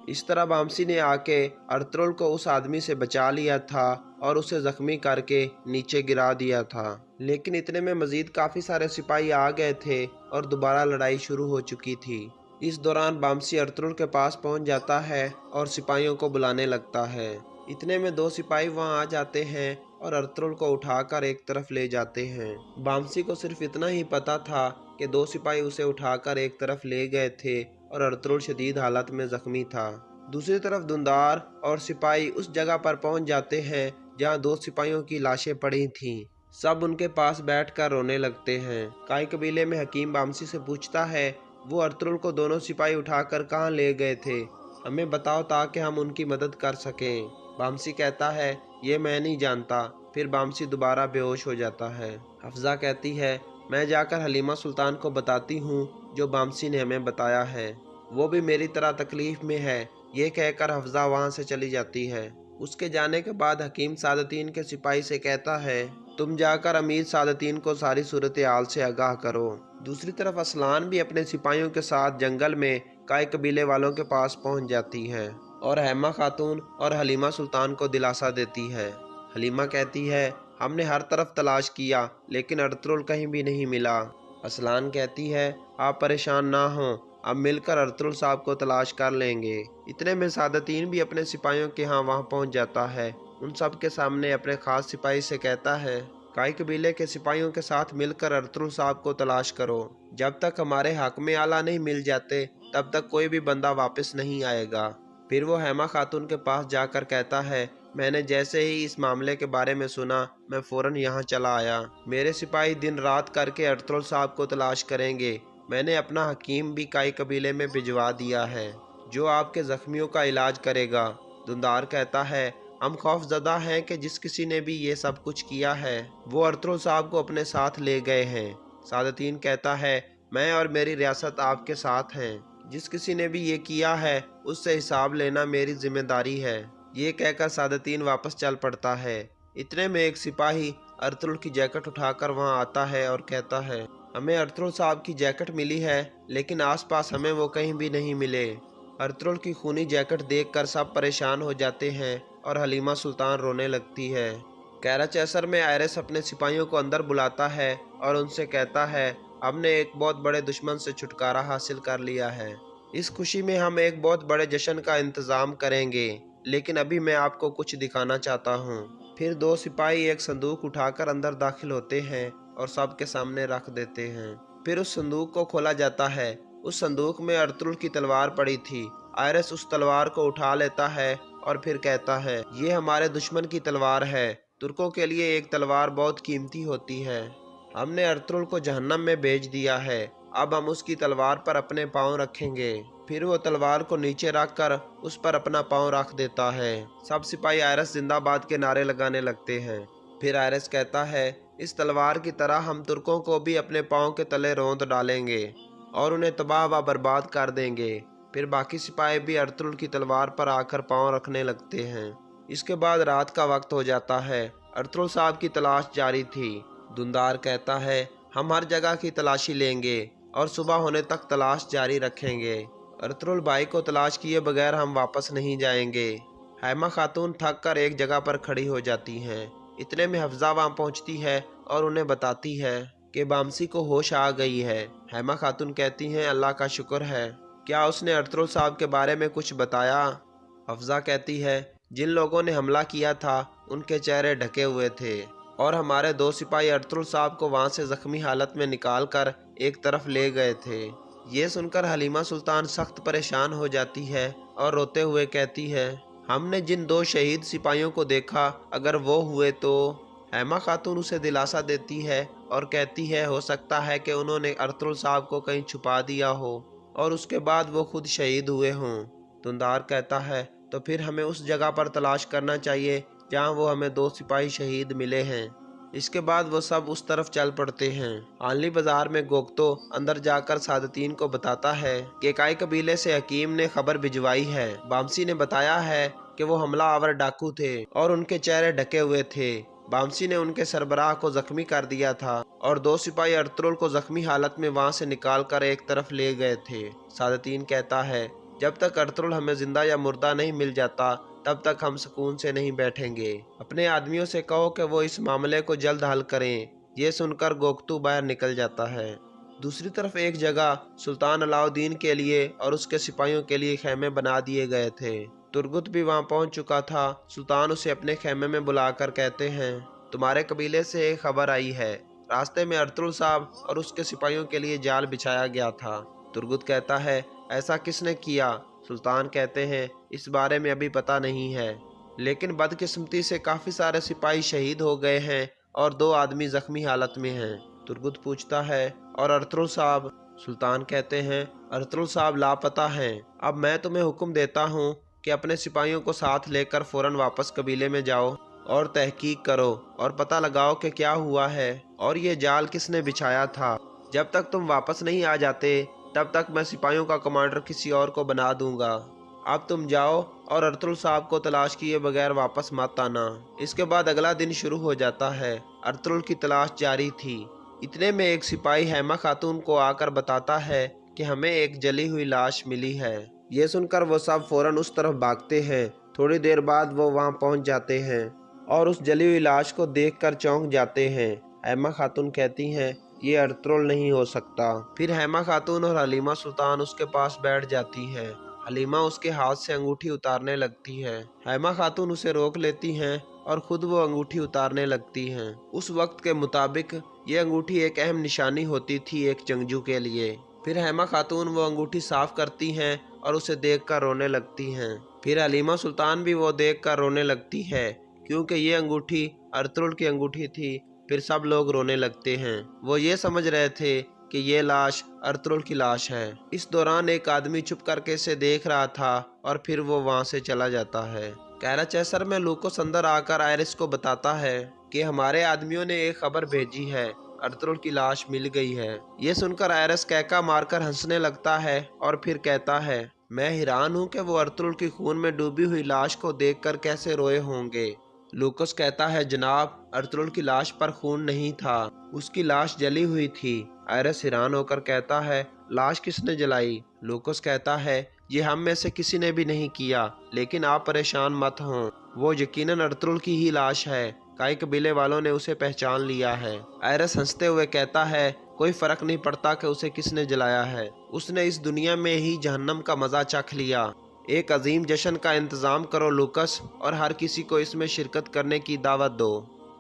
इस तरह बामसी ने आके अर्तुगरुल को उस आदमी से बचा लिया था और उसे जख्मी करके नीचे गिरा दिया था। लेकिन इतने में मजीद काफ़ी सारे सिपाही आ गए थे और दोबारा लड़ाई शुरू हो चुकी थी। इस दौरान बामसी अर्तुगरुल के पास पहुंच जाता है और सिपाहियों को बुलाने लगता है। इतने में दो सिपाही वहां आ जाते हैं और अर्तुगरुल को उठाकर एक तरफ ले जाते हैं। बामसी को सिर्फ इतना ही पता था कि दो सिपाही उसे उठाकर एक तरफ ले गए थे और अर्तुगरुल शदीद हालत में जख्मी था। दूसरी तरफ दुंदार और सिपाही उस जगह पर पहुंच जाते हैं जहां दो सिपाहियों की लाशें पड़ी थीं। सब उनके पास बैठकर रोने लगते हैं। काई कबीले में हकीम बामसी से पूछता है वो अर्तुगरुल को दोनों सिपाही उठाकर कहाँ ले गए थे, हमें बताओ ताकि हम उनकी मदद कर सकें। बामसी कहता है ये मैं नहीं जानता। फिर बामसी दोबारा बेहोश हो जाता है। अफजा कहती है मैं जाकर हलीमा सुल्तान को बताती हूँ जो बामसी ने हमें बताया है, वो भी मेरी तरह तकलीफ में है। ये कहकर हफ्जा वहाँ से चली जाती है। उसके जाने के बाद हकीम सादतीन के सिपाही से कहता है तुम जाकर अमीर सादतीन को सारी सूरत हाल से आगाह करो। दूसरी तरफ असलान भी अपने सिपाहियों के साथ जंगल में काय कबीले वालों के पास पहुंच जाती है और हेमा खातून और हलीमा सुल्तान को दिलासा देती है। हलीमा कहती है, हमने हर तरफ तलाश किया लेकिन अर्तुगरुल कहीं भी नहीं मिला। असलान कहती है, आप परेशान ना हों, अब मिलकर अर्तुगरुल साहब को तलाश कर लेंगे। इतने में सादतीन भी अपने सिपाहियों के यहाँ वहाँ पहुँच जाता है। उन सब के सामने अपने खास सिपाही से कहता है, काय कबीले के सिपाहियों के साथ मिलकर अर्तुगरुल साहब को तलाश करो। जब तक हमारे हाकिम आला नहीं मिल जाते तब तक कोई भी बंदा वापस नहीं आएगा। फिर वो हेमा खातून के पास जाकर कहता है, मैंने जैसे ही इस मामले के बारे में सुना मैं फ़ौरन यहाँ चला आया। मेरे सिपाही दिन रात करके अर्तुगरुल साहब को तलाश करेंगे। मैंने अपना हकीम भी काय कबीले में भिजवा दिया है जो आपके जख्मियों का इलाज करेगा। दुंदार कहता है, हम खौफजदा हैं कि जिस किसी ने भी ये सब कुछ किया है वो अर्तुगरुल साहब को अपने साथ ले गए हैं। सादतीन कहता है, मैं और मेरी रियासत आपके साथ हैं। जिस किसी ने भी ये किया है उससे हिसाब लेना मेरी जिम्मेदारी है। ये कहकर सादतीन वापस चल पड़ता है। इतने में एक सिपाही अर्तुगरुल की जैकेट उठाकर वहाँ आता है और कहता है, हमें अर्तुगरुल साहब की जैकेट मिली है लेकिन आसपास हमें वो कहीं भी नहीं मिले। अर्तुगरुल की खूनी जैकेट देखकर सब परेशान हो जाते हैं और हलीमा सुल्तान रोने लगती है। कैराचैसर में आयरस अपने सिपाहियों को अंदर बुलाता है और उनसे कहता है, हमने एक बहुत बड़े दुश्मन से छुटकारा हासिल कर लिया है। इस खुशी में हम एक बहुत बड़े जश्न का इंतज़ाम करेंगे, लेकिन अभी मैं आपको कुछ दिखाना चाहता हूँ। फिर दो सिपाही एक संदूक उठाकर अंदर दाखिल होते हैं और सबके सामने रख देते हैं। फिर उस संदूक को खोला जाता है। उस संदूक में अर्तुगरुल की तलवार पड़ी थी। आयरस उस तलवार को उठा लेता है और फिर कहता है, ये हमारे दुश्मन की तलवार है। तुर्कों के लिए एक तलवार बहुत कीमती होती है। हमने अर्तुगरुल को जहन्नम में भेज दिया है। अब हम उसकी तलवार पर अपने पाँव रखेंगे। फिर वो तलवार को नीचे रखकर उस पर अपना पाँव रख देता है। सब सिपाही आयरस जिंदाबाद के नारे लगाने लगते हैं। फिर आयरस कहता है, इस तलवार की तरह हम तुर्कों को भी अपने पाँव के तले रौंद डालेंगे और उन्हें तबाह व बर्बाद कर देंगे। फिर बाकी सिपाही भी अर्तुगरुल की तलवार पर आकर पाँव रखने लगते हैं। इसके बाद रात का वक्त हो जाता है। अर्तुगरुल साहब की तलाश जारी थी। दुंदार कहता है, हम हर जगह की तलाशी लेंगे और सुबह होने तक तलाश जारी रखेंगे। अर्तुगरुल भाई को तलाश किए बगैर हम वापस नहीं जाएंगे। हेमा खातून थक कर एक जगह पर खड़ी हो जाती हैं। इतने में हफ्जा वहाँ पहुँचती है और उन्हें बताती है कि बामसी को होश आ गई है। हेमा खातून कहती हैं, अल्लाह का शुक्र है। क्या उसने अर्तुगरुल साहब के बारे में कुछ बताया? हफ्जा कहती है, जिन लोगों ने हमला किया था उनके चेहरे ढके हुए थे और हमारे दो सिपाही अर्तुगरुल साहब को वहाँ से जख्मी हालत में निकाल कर एक तरफ ले गए थे। ये सुनकर हलीमा सुल्तान सख्त परेशान हो जाती है और रोते हुए कहती है, हमने जिन दो शहीद सिपाहियों को देखा अगर वो हुए तो। हेमा खातून उसे दिलासा देती है और कहती है, हो सकता है कि उन्होंने अर्तुगरुल साहब को कहीं छुपा दिया हो और उसके बाद वो खुद शहीद हुए हों। दुंदार कहता है, तो फिर हमें उस जगह पर तलाश करना चाहिए जहां वो हमें दो सिपाही शहीद मिले हैं। इसके बाद वो सब उस तरफ चल पड़ते हैं। आलनी बाजार में गोगतो अंदर जाकर सादतीन को बताता है कि काय कबीले से हकीम ने खबर भिजवाई है। बामसी ने बताया है कि वो हमलावर डाकू थे और उनके चेहरे ढके हुए थे। बामसी ने उनके सरबराह को जख्मी कर दिया था और दो सिपाही अर्तुगरुल को जख्मी हालत में वहां से निकालकर एक तरफ ले गए थे। सादतीन कहता है, जब तक अर्तुगरुल हमें जिंदा या मुर्दा नहीं मिल जाता तब तक हम सुकून से नहीं बैठेंगे। अपने आदमियों से कहो कि वो इस मामले को जल्द हल करें। ये सुनकर गोगतू बाहर निकल जाता है। दूसरी तरफ एक जगह सुल्तान अलाउद्दीन के लिए और उसके सिपाहियों के लिए खेमे बना दिए गए थे। तुर्गुत भी वहां पहुंच चुका था। सुल्तान उसे अपने खेमे में बुलाकर कहते हैं, तुम्हारे कबीले से एक खबर आई है। रास्ते में अर्तुगरुल साहब और उसके सिपाहियों के लिए जाल बिछाया गया था। तुर्गुत कहता है, ऐसा किसने किया? सुल्तान कहते हैं, इस बारे में अभी पता नहीं है, लेकिन बदकिस्मती से काफ़ी सारे सिपाही शहीद हो गए हैं और दो आदमी जख्मी हालत में हैं। तुर्गुत पूछता है, और अर्तुगरुल साहब? सुल्तान कहते हैं, अर्तुगरुल साहब लापता हैं। अब मैं तुम्हें हुक्म देता हूँ कि अपने सिपाहियों को साथ लेकर फ़ौरन वापस कबीले में जाओ और तहकीक करो और पता लगाओ कि क्या हुआ है और ये जाल किसने बिछाया था। जब तक तुम वापस नहीं आ जाते तब तक मैं सिपाहियों का कमांडर किसी और को बना दूंगा। अब तुम जाओ और अर्तुगरुल साहब को तलाश किए बगैर वापस मत आना। इसके बाद अगला दिन शुरू हो जाता है। अर्तुगरुल की तलाश जारी थी। इतने में एक सिपाही हेमा खातून को आकर बताता है कि हमें एक जली हुई लाश मिली है। ये सुनकर वो सब फौरन उस तरफ भागते हैं। थोड़ी देर बाद वो वहां पहुंच जाते हैं और उस जली हुई लाश को देखकर चौंक जाते हैं। हेमा खातून कहती हैं, ये अर्तुगरुल नहीं हो सकता। फिर हेमा खातून और हलीमा सुल्तान उसके पास बैठ जाती है। हलीमा उसके हाथ से अंगूठी उतारने लगती है। हेमा खातून उसे रोक लेती हैं और खुद वो अंगूठी उतारने लगती हैं। उस वक्त के मुताबिक ये अंगूठी एक अहम निशानी होती थी एक जंगजू के लिए। फिर हेमा खातून वो अंगूठी साफ करती हैं और उसे देखकर रोने लगती हैं। फिर हलीमा सुल्तान भी वो देखकर रोने लगती है, क्योंकि ये अंगूठी अर्तुगरुल की अंगूठी थी। फिर सब लोग रोने लगते हैं। वो ये समझ रहे थे कि ये लाश अर्तुगरुल की लाश है। इस दौरान एक आदमी चुप करके इसे देख रहा था और फिर वो वहां से चला जाता है। कैराचेसर में लूकोस अंदर आकर आयरिस को बताता है कि हमारे आदमियों ने एक खबर भेजी है, अर्तुगरुल की लाश मिल गई है। ये सुनकर आयरिस कैका मारकर हंसने लगता है और फिर कहता है, मैं हैरान हूँ कि वो अर्तुगरुल की खून में डूबी हुई लाश को देखकर कैसे रोए होंगे। लूकोस कहता है, जनाब, अर्तुगरुल की लाश पर खून नहीं था, उसकी लाश जली हुई थी। आयरिस हैरान होकर कहता है, लाश किसने जलाई? लूकोस कहता है, ये हम में से किसी ने भी नहीं किया, लेकिन आप परेशान मत हों, वो यकीनन अर्तुगरुल की ही लाश है। कई कबीले वालों ने उसे पहचान लिया है। आयरिस हंसते हुए कहता है, कोई फर्क नहीं पड़ता कि उसे किसने जलाया है, उसने इस दुनिया में ही जहन्नम का मजा चख लिया। एक अजीम जश्न का इंतजाम करो लूकस, और हर किसी को इसमें शिरकत करने की दावत दो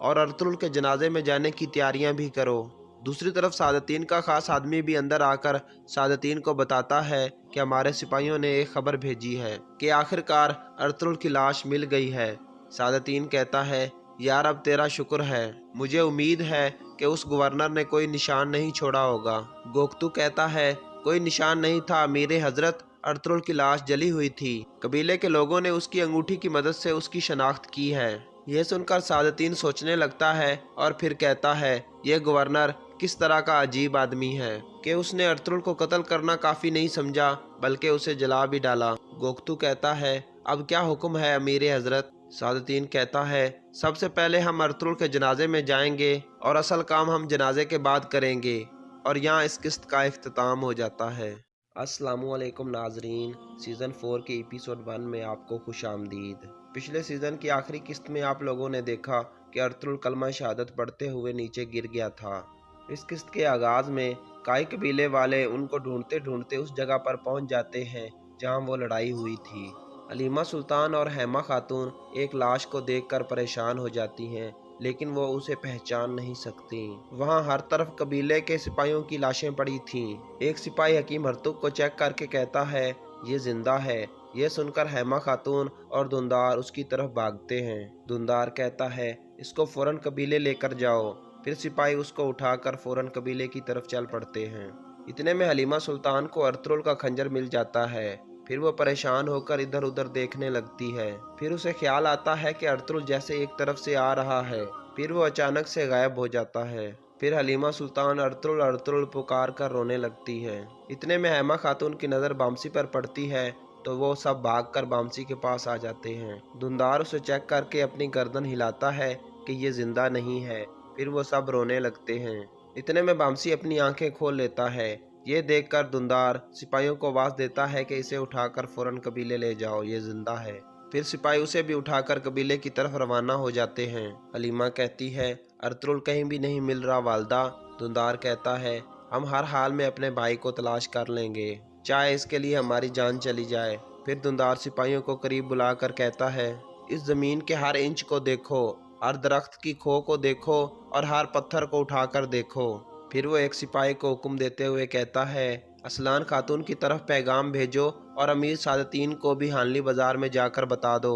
और अर्तुगरुल के जनाजे में जाने की तैयारियां भी करो। दूसरी तरफ सादतीन का खास आदमी भी अंदर आकर सादतीन को बताता है कि हमारे सिपाहियों ने एक खबर भेजी है कि आखिरकार अर्तुगरुल की लाश मिल गई है। सादतीन कहता है, यार अब तेरा शुक्र है, मुझे उम्मीद है कि उस गवर्नर ने कोई निशान नहीं छोड़ा होगा। गोख्तू कहता है, कोई निशान नहीं था मेरे हजरत, अर्तुगरुल की लाश जली हुई थी। कबीले के लोगों ने उसकी अंगूठी की मदद से उसकी शनाख्त की है। यह सुनकर सादतीन सोचने लगता है और फिर कहता है, यह गवर्नर किस तरह का अजीब आदमी है कि उसने अर्तुगरुल को कत्ल करना काफी नहीं समझा, बल्कि उसे जला भी डाला। गोख्तू कहता है, अब क्या हुक्म है अमीर हजरत? सादतीन कहता है, सबसे पहले हम अर्तुगरुल के जनाजे में जाएंगे और असल काम हम जनाजे के बाद करेंगे। और यहाँ इस किस्त का इख्तिताम हो जाता है। अस्सलामुअलैकुम नाजरीन, सीज़न 4 के एपिसोड 1 में आपको खुश आमदीद। पिछले सीज़न की आखिरी किस्त में आप लोगों ने देखा कि अर्तुगरुल कलमा शहादत पढ़ते हुए नीचे गिर गया था। इस किस्त के आगाज़ में काई कबीले वाले उनको ढूंढते ढूंढते उस जगह पर पहुंच जाते हैं जहां वो लड़ाई हुई थी। हलीमा सुल्तान और हेमा खातून एक लाश को देखकर परेशान हो जाती हैं, लेकिन वो उसे पहचान नहीं सकती। वहाँ हर तरफ कबीले के सिपाहियों की लाशें पड़ी थीं। एक सिपाही हकीम हरतुग को चेक करके कहता है, ये जिंदा है। यह सुनकर हेमा खातून और दुंदार उसकी तरफ भागते हैं। दुंदार कहता है, इसको फौरन कबीले लेकर जाओ। फिर सिपाही उसको उठाकर फौरन कबीले की तरफ चल पड़ते हैं। इतने में हलीमा सुल्तान को अर्तुगरुल का खंजर मिल जाता है। फिर वो परेशान होकर इधर उधर देखने लगती है। फिर उसे ख्याल आता है कि अर्तुगरुल जैसे एक तरफ से आ रहा है, फिर वो अचानक से गायब हो जाता है। फिर हलीमा सुल्तान अर्तुगरुल अर्तुगरुल पुकार कर रोने लगती है। इतने में हेमा खातून की नज़र बामसी पर पड़ती है, तो वो सब भागकर बामसी के पास आ जाते हैं। दुंदार उसे चेक करके अपनी गर्दन हिलाता है कि ये जिंदा नहीं है। फिर वो सब रोने लगते हैं। इतने में बामसी अपनी आंखें खोल लेता है। ये देखकर दुंदार सिपाहियों को आवाज देता है कि इसे उठाकर फौरन कबीले ले जाओ, ये जिंदा है। फिर सिपाही उसे भी उठाकर कबीले की तरफ रवाना हो जाते हैं। हलीमा कहती है, अर्तुगरुल कहीं भी नहीं मिल रहा वालदा। दुंदार कहता है, हम हर हाल में अपने भाई को तलाश कर लेंगे, चाहे इसके लिए हमारी जान चली जाए। फिर दुंदार सिपाहियों को करीब बुलाकर कहता है, इस जमीन के हर इंच को देखो, हर दरख्त की खो को देखो और हर पत्थर को उठाकर देखो। फिर वो एक सिपाही को हुक्म देते हुए कहता है, असलान खातून की तरफ पैगाम भेजो और अमीर सादतीन को भी हानली बाजार में जाकर बता दो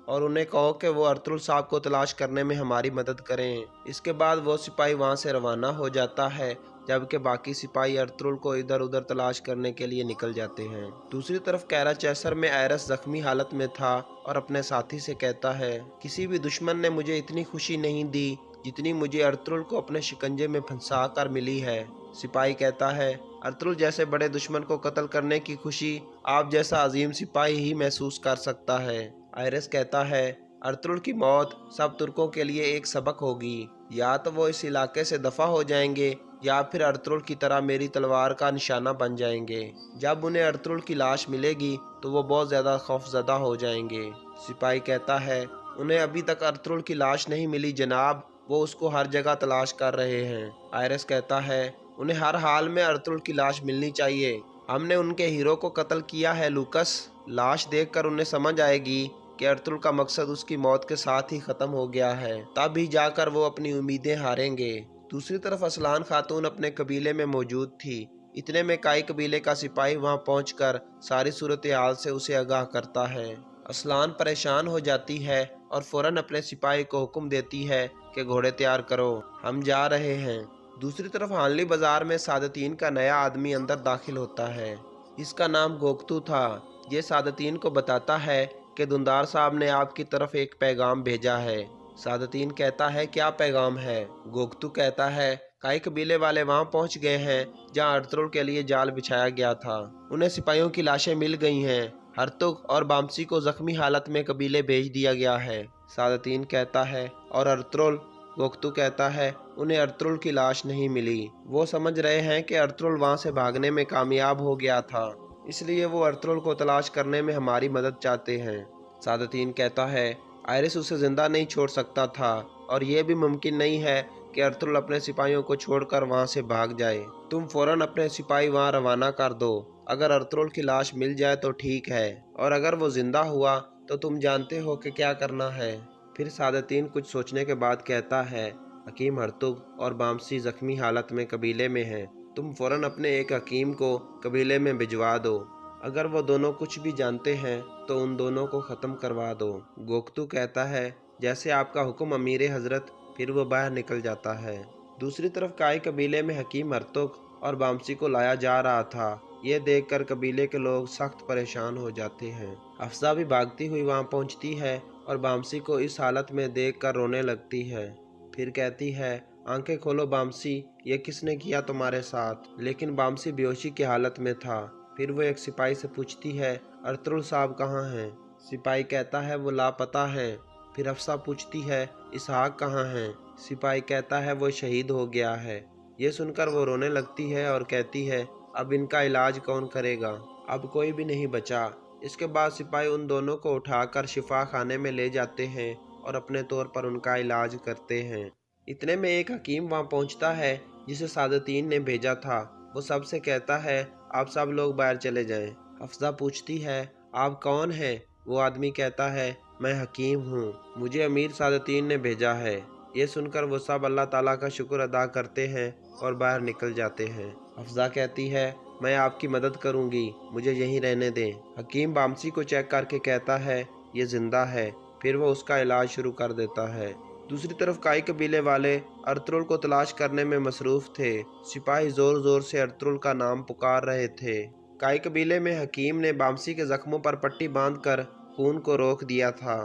और उन्हें कहो कि वो अर्तुगरुल साहब को तलाश करने में हमारी मदद करें। इसके बाद वो सिपाही वहां से रवाना हो जाता है, जबकि बाकी सिपाही अर्तुगरुल को इधर उधर तलाश करने के लिए निकल जाते हैं। दूसरी तरफ कैराचेसर में आयरिस जख्मी हालत में था और अपने साथी से कहता है, किसी भी दुश्मन ने मुझे इतनी खुशी नहीं दी जितनी मुझे अर्तुगरुल को अपने शिकंजे में फंसा कर मिली है। सिपाही कहता है, अर्तुगरुल जैसे बड़े दुश्मन को कत्ल करने की खुशी आप जैसा अजीम सिपाही ही महसूस कर सकता है। आयरिस कहता है, अर्तुगरुल की मौत सब तुर्कों के लिए एक सबक होगी। या तो वो इस इलाके से दफा हो जाएंगे या फिर अर्तुगरुल की तरह मेरी तलवार का निशाना बन जाएंगे। जब उन्हें अर्तुगरुल की लाश मिलेगी तो वो बहुत ज़्यादा खौफजदा हो जाएंगे। सिपाही कहता है, उन्हें अभी तक अर्तुगरुल की लाश नहीं मिली जनाब, वो उसको हर जगह तलाश कर रहे हैं। आयरस कहता है, उन्हें हर हाल में अर्तुगरुल की लाश मिलनी चाहिए। हमने उनके हीरो को कत्ल किया है लूकस। लाश देखकर उन्हें समझ आएगी कि अर्तुगरुल का मकसद उसकी मौत के साथ ही ख़त्म हो गया है, तब ही जाकर वो अपनी उम्मीदें हारेंगे। दूसरी तरफ असलान खातून अपने कबीले में मौजूद थी। इतने में काई कबीले का सिपाही वहां पहुंचकर सारी सूरत हाल से उसे आगाह करता है। असलान परेशान हो जाती है और फौरन अपने सिपाही को हुक्म देती है कि घोड़े तैयार करो, हम जा रहे हैं। दूसरी तरफ हानली बाजार में सादतीन का नया आदमी अंदर दाखिल होता है। इसका नाम गोकतू था। ये सादतीन को बताता है कि दुंदार साहब ने आपकी तरफ एक पैगाम भेजा है। सादतीन कहता है, क्या पैगाम है? गोकतू कहता है, काई कबीले वाले वहां पहुंच गए हैं जहां अर्तुगरुल के लिए जाल बिछाया गया था। उन्हें सिपाहियों की लाशें मिल गई हैं। हरतुग और बामसी को जख्मी हालत में कबीले भेज दिया गया है। सादतीन कहता है, और अर्तुगरुल? गोकतू कहता है, उन्हें अर्तुगरुल की लाश नहीं मिली। वो समझ रहे हैं कि अर्तुगरुल वहां से भागने में कामयाब हो गया था, इसलिए वो अर्तुगरुल को तलाश करने में हमारी मदद चाहते हैं। सादतीन कहता है, आयरिस उसे जिंदा नहीं छोड़ सकता था और ये भी मुमकिन नहीं है कि अर्तुगरुल अपने सिपाहियों को छोड़कर वहां से भाग जाए। तुम फौरन अपने सिपाही वहां रवाना कर दो। अगर अर्तुगरुल की लाश मिल जाए तो ठीक है, और अगर वो जिंदा हुआ तो तुम जानते हो कि क्या करना है। फिर सादतीन कुछ सोचने के बाद कहता है, हकीम हरतुग और बामसी जख्मी हालत में कबीले में हैं। तुम फौरन अपने एक हकीम को कबीले में भिजवा दो। अगर वो दोनों कुछ भी जानते हैं तो उन दोनों को ख़त्म करवा दो। गोकतू कहता है, जैसे आपका हुक्म अमीर हजरत। फिर वो बाहर निकल जाता है। दूसरी तरफ काई कबीले में हकीम हरतुग और बामसी को लाया जा रहा था। ये देखकर कबीले के लोग सख्त परेशान हो जाते हैं। अफजा भी भागती हुई वहां पहुंचती है और बामसी को इस हालत में देखकर रोने लगती है। फिर कहती है, आंखें खोलो बामसी, ये किसने किया तुम्हारे साथ? लेकिन बामसी बेहोशी की हालत में था। फिर वो एक सिपाही से पूछती है, अर्तुगरुल साहब कहाँ हैं? सिपाही कहता है, वो लापता है। फिर अफसा पूछती है, इसहाक कहाँ हैं? सिपाही कहता है, वो शहीद हो गया है। ये सुनकर वो रोने लगती है और कहती है, अब इनका इलाज कौन करेगा? अब कोई भी नहीं बचा। इसके बाद सिपाही उन दोनों को उठाकर शिफा खाने में ले जाते हैं और अपने तौर पर उनका इलाज करते हैं। इतने में एक हकीम वहां पहुंचता है जिसे सादतीन ने भेजा था। वो सबसे कहता है, आप सब लोग बाहर चले जाएं। अफजा पूछती है, आप कौन हैं? वो आदमी कहता है, मैं हकीम हूँ, मुझे अमीर सादतीन ने भेजा है। ये सुनकर वो सब अल्लाह ताला का शुक्र अदा करते हैं और बाहर निकल जाते हैं। अफजा कहती है, मैं आपकी मदद करूंगी, मुझे यहीं रहने दें। हकीम बामसी को चेक करके कहता है, ये जिंदा है। फिर वो उसका इलाज शुरू कर देता है। दूसरी तरफ काई कबीले वाले अर्तुगरुल को तलाश करने में मसरूफ थे। सिपाही जोर जोर से अर्तुगरुल का नाम पुकार रहे थे। काई कबीले में हकीम ने बामसी के जख्मों पर पट्टी बांधकर खून को रोक दिया था।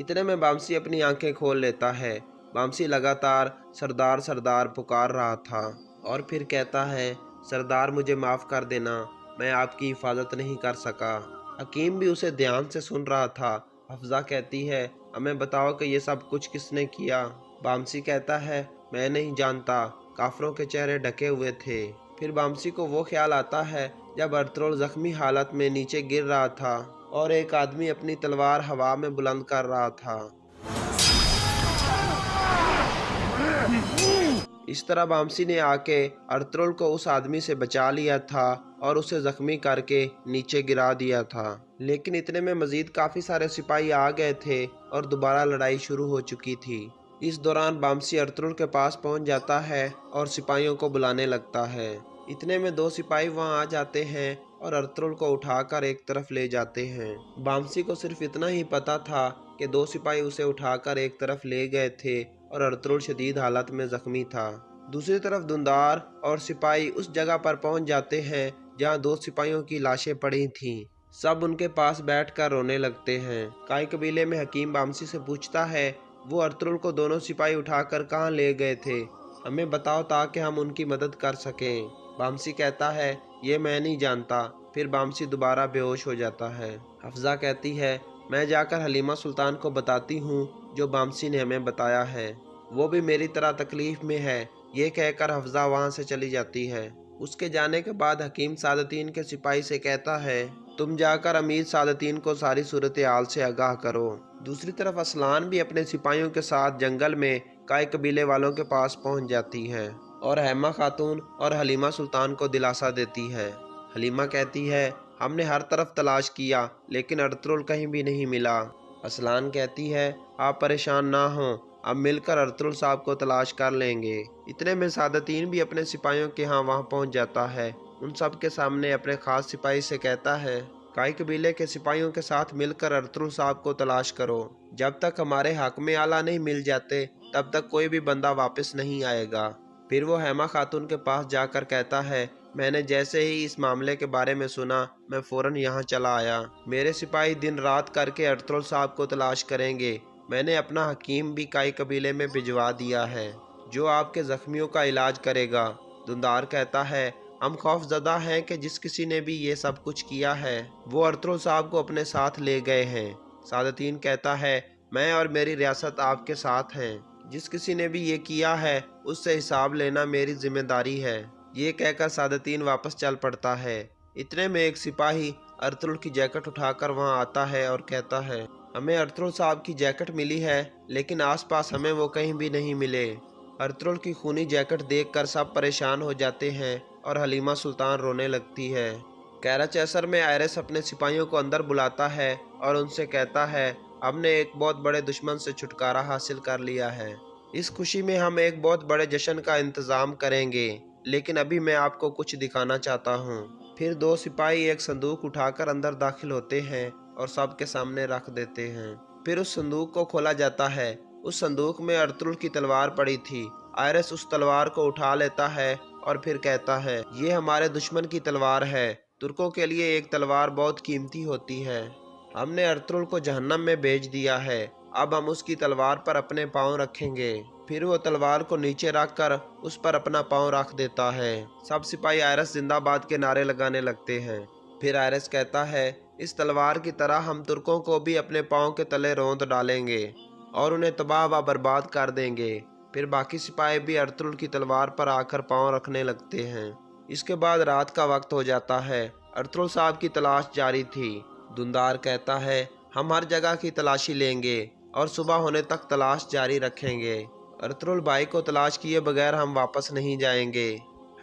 इतने में बामसी अपनी आंखें खोल लेता है। बामसी लगातार सरदार सरदार पुकार रहा था और फिर कहता है, सरदार मुझे माफ़ कर देना, मैं आपकी हिफाजत नहीं कर सका। हकीम भी उसे ध्यान से सुन रहा था। अफजा कहती है, हमें बताओ कि ये सब कुछ किसने किया? बामसी कहता है, मैं नहीं जानता, काफरों के चेहरे ढके हुए थे। फिर बामसी को वो ख्याल आता है जब अर्तुगरुल जख्मी हालत में नीचे गिर रहा था और एक आदमी अपनी तलवार हवा में बुलंद कर रहा था। इस तरह बामसी ने आके अर्तुगरुल को उस आदमी से बचा लिया था और उसे जख्मी करके नीचे गिरा दिया था। लेकिन इतने में मजीद काफ़ी सारे सिपाही आ गए थे और दोबारा लड़ाई शुरू हो चुकी थी। इस दौरान बामसी अर्तुगरुल के पास पहुंच जाता है और सिपाहियों को बुलाने लगता है। इतने में दो सिपाही वहां आ जाते हैं और अर्तुगरुल को उठाकर एक तरफ ले जाते हैं। बामसी को सिर्फ इतना ही पता था कि दो सिपाही उसे उठाकर एक तरफ ले गए थे और अर्तुगरुल शदीद हालत में जख्मी था। दूसरी तरफ दुंदार और सिपाही उस जगह पर पहुंच जाते हैं जहां दो सिपाहियों की लाशें पड़ी थीं। सब उनके पास बैठकर रोने लगते हैं। काई कबीले में हकीम बामसी से पूछता है, वो अर्तुगरुल को दोनों सिपाही उठाकर कहाँ ले गए थे? हमें बताओ ताकि हम उनकी मदद कर सकें। बामसी कहता है, ये मैं नहीं जानता। फिर बामसी दोबारा बेहोश हो जाता है। अफजा कहती है, मैं जाकर हलीमा सुल्तान को बताती हूँ जो बामसी ने हमें बताया है। वो भी मेरी तरह तकलीफ में है। ये कहकर हफ्जा वहाँ से चली जाती है। उसके जाने के बाद हकीम सादतीन के सिपाही से कहता है, तुम जाकर अमीर सादतीन को सारी सूरत हाल से आगाह करो। दूसरी तरफ असलान भी अपने सिपाहियों के साथ जंगल में काई कबीले वालों के पास पहुंच जाती है और हेमा खातून और हलीमा सुल्तान को दिलासा देती है। हलीमा कहती है, हमने हर तरफ तलाश किया लेकिन अर्तुगरुल कहीं भी नहीं मिला। असलान कहती है, आप परेशान ना हों, अब मिलकर अर्तुगरुल साहब को तलाश कर लेंगे। इतने में सादतीन भी अपने सिपाहियों के यहाँ वहाँ पहुँच जाता है। उन सब के सामने अपने खास सिपाही से कहता है, काई कबीले के सिपाहियों के साथ मिलकर अर्तुगरुल साहब को तलाश करो। जब तक हमारे हाकिम आला नहीं मिल जाते तब तक कोई भी बंदा वापस नहीं आएगा। फिर वो हेमा खातून के पास जाकर कहता है, मैंने जैसे ही इस मामले के बारे में सुना मैं फ़ौरन यहाँ चला आया। मेरे सिपाही दिन रात करके अर्तुगरुल साहब को तलाश करेंगे। मैंने अपना हकीम भी काई कबीले में भिजवा दिया है जो आपके जख्मियों का इलाज करेगा। दुंदार कहता है, हम खौफजदा हैं कि जिस किसी ने भी ये सब कुछ किया है वो अर्तुगरुल साहब को अपने साथ ले गए हैं। सादतीन कहता है, मैं और मेरी रियासत आपके साथ हैं। जिस किसी ने भी ये किया है उससे हिसाब लेना मेरी जिम्मेदारी है। ये कहकर सादतीन वापस चल पड़ता है। इतने में एक सिपाही अर्तुगरुल की जैकेट उठाकर वहाँ आता है और कहता है, हमें अर्तुगरुल साहब की जैकेट मिली है लेकिन आसपास हमें वो कहीं भी नहीं मिले। अर्तुगरुल की खूनी जैकेट देखकर सब परेशान हो जाते हैं और हलीमा सुल्तान रोने लगती है। कैराचैसर में आयरस अपने सिपाहियों को अंदर बुलाता है और उनसे कहता है, हमने एक बहुत बड़े दुश्मन से छुटकारा हासिल कर लिया है। इस खुशी में हम एक बहुत बड़े जश्न का इंतज़ाम करेंगे, लेकिन अभी मैं आपको कुछ दिखाना चाहता हूँ। फिर दो सिपाही एक संदूक उठाकर अंदर दाखिल होते हैं और सबके सामने रख देते हैं। फिर उस संदूक को खोला जाता है। उस संदूक में अर्तुगरुल की तलवार पड़ी थी। आयरस उस तलवार को उठा लेता है और फिर कहता है, ये हमारे दुश्मन की तलवार है। तुर्कों के लिए एक तलवार बहुत कीमती होती है। हमने अर्तुगरुल को जहन्नम में भेज दिया है। अब हम उसकी तलवार पर अपने पाँव रखेंगे। फिर वो तलवार को नीचे रखकर उस पर अपना पाँव रख देता है। सब सिपाही आयरस जिंदाबाद के नारे लगाने लगते हैं। फिर आयरस कहता है, इस तलवार की तरह हम तुर्कों को भी अपने पाँव के तले रौंद डालेंगे और उन्हें तबाह व बर्बाद कर देंगे। फिर बाकी सिपाही भी अर्तुगरुल की तलवार पर आकर पाँव रखने लगते हैं। इसके बाद रात का वक्त हो जाता है। अर्तुगरुल साहब की तलाश जारी थी। दुंदार कहता है, हम हर जगह की तलाशी लेंगे और सुबह होने तक तलाश जारी रखेंगे। अर्तुगरुल भाई को तलाश किए बगैर हम वापस नहीं जाएंगे।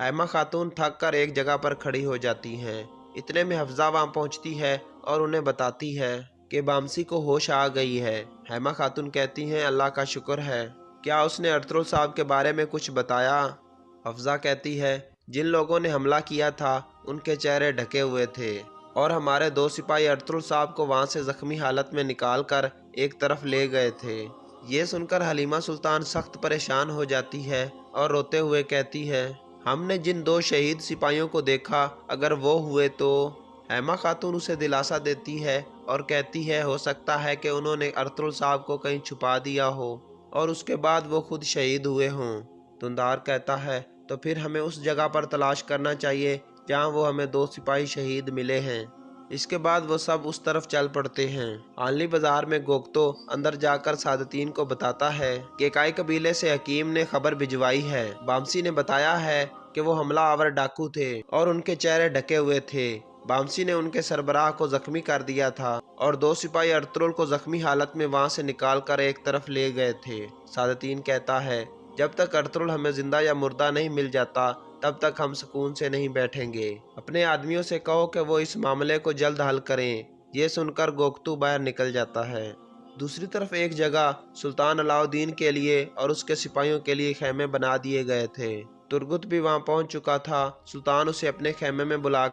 हेमा खातून थक कर एक जगह पर खड़ी हो जाती हैं। इतने में हफ्जा वहाँ पहुँचती है और उन्हें बताती है कि बामसी को होश आ गई है। हेमा खातून कहती हैं, अल्लाह का शुक्र है। क्या उसने अर्तुगरुल साहब के बारे में कुछ बताया? हफ्जा कहती है, जिन लोगों ने हमला किया था उनके चेहरे ढके हुए थे और हमारे दो सिपाही अर्तुगरुल साहब को वहाँ से जख्मी हालत में निकाल कर एक तरफ ले गए थे। ये सुनकर हलीमा सुल्तान सख्त परेशान हो जाती है और रोते हुए कहती है, हमने जिन दो शहीद सिपाहियों को देखा अगर वो हुए तो। हेमा खातून उसे दिलासा देती है और कहती है, हो सकता है कि उन्होंने अर्तुगरुल साहब को कहीं छुपा दिया हो और उसके बाद वो खुद शहीद हुए हों। दुंदार कहता है, तो फिर हमें उस जगह पर तलाश करना चाहिए जहाँ वो हमें दो सिपाही शहीद मिले हैं। इसके बाद वो सब उस तरफ चल पड़ते हैं। आनली बाजार में गोगतो अंदर जाकर सादतीन को बताता है कि काई कबीले से हकीम ने खबर भिजवाई है। बामसी ने बताया है कि वो हमलावर डाकू थे और उनके चेहरे ढके हुए थे। बामसी ने उनके सरबराह को जख्मी कर दिया था और दो सिपाही अर्तुगरुल को जख्मी हालत में वहां से निकालकर एक तरफ ले गए थे। सादतीन कहता है, जब तक अर्तुगरुल हमें जिंदा या मुर्दा नहीं मिल जाता तब तक हम सुकून से नहीं बैठेंगे। अपने आदमियों से कहो कि वो इस मामले को जल्द हल करें। ये सुनकर गोगतू बाहर निकल जाता है। दूसरी तरफ एक जगह सुल्तान अलाउद्दीन के लिए और उसके सिपाहियों के लिए खेमे बना दिए गए थे। तुर्गुत भी वहां पहुंच चुका था। सुल्तान उसे अपने खेमे में बुला